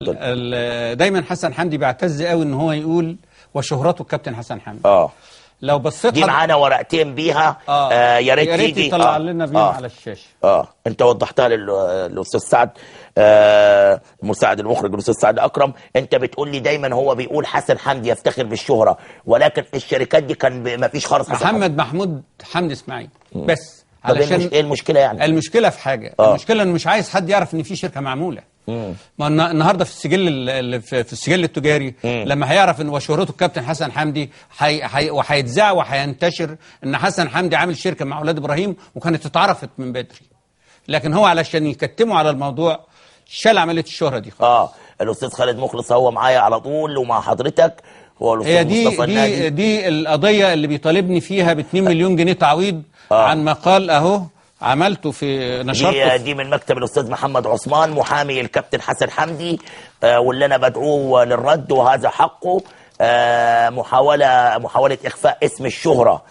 دايما حسن حمدي بيعتز قوي ان هو يقول وشهرته الكابتن حسن حمدي. لو بصيت دي معانا ورقتين بيها. يا ريت تيجي يطلع لنا بيها على الشاشه. انت وضحتها للاستاذ سعد، مساعد المخرج الاستاذ سعد اكرم. انت بتقول لي دايما هو بيقول حسن حمدي يفتخر بالشهره، ولكن الشركات دي كان ما فيش خالص. محمد محمود حمدي اسماعيل بس. علشان ايه المشكله يعني؟ المشكله في حاجه. المشكله انه مش عايز حد يعرف ان في شركه معموله. ما النهارده في السجل في السجل التجاري لما هيعرف ان وشهرته الكابتن حسن حمدي وهيتذاع وهينتشر ان حسن حمدي عامل شركه مع اولاد ابراهيم، وكانت اتعرفت من بدري. لكن هو علشان يكتموا على الموضوع شال عمليه الشهره دي خالص. الاستاذ خالد مخلص هو معايا على طول ومع حضرتك. هو الاستاذ مصطفى دي القضيه اللي بيطالبني فيها ب 2 مليون جنيه تعويض عن مقال اهو عملته في نشرته. دي من مكتب الاستاذ محمد عثمان محامي الكابتن حسن حمدي، واللي انا بدعوه للرد وهذا حقه. محاوله اخفاء اسم الشهره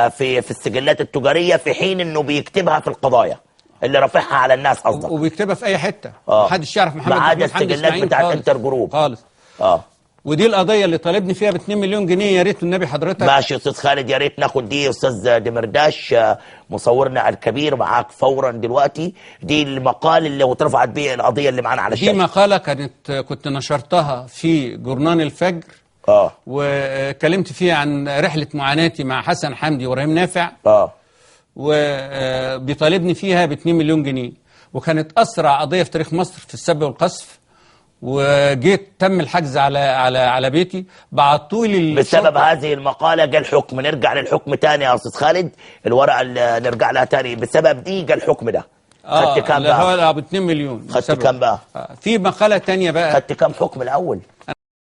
في السجلات التجاريه، في حين انه بيكتبها في القضايا اللي رافعها على الناس قصدك. وبيكتبها في اي حته محدش يعرف محمد ما عدا السجلات بتاعت انتر جروب خالص. ودي القضيه اللي طالبني فيها ب 2 مليون جنيه. يا ريت النبي حضرتك. ماشي يا استاذ خالد، يا ريت ناخد دي. استاذ دمرداش مصورنا الكبير معاك فورا دلوقتي. دي المقال اللي اترفعت به القضيه اللي معانا على الشاشه. دي مقاله كنت نشرتها في جورنال الفجر. وكلمت فيها عن رحله معاناتي مع حسن حمدي وابراهيم نافع. وبيطالبني فيها ب 2 مليون جنيه، وكانت اسرع قضيه في تاريخ مصر في السب والقذف. وجيت تم الحجز على بيتي. بعتوا لي بسبب هذه المقاله جاء الحكم. نرجع للحكم تاني يا استاذ خالد، الورقه اللي نرجع لها تاني. بسبب دي جاء الحكم ده. خدت كام بقى؟ هو ب 2 مليون. خدت كام بقى؟ في مقاله تانية بقى. خدت كام حكم الاول؟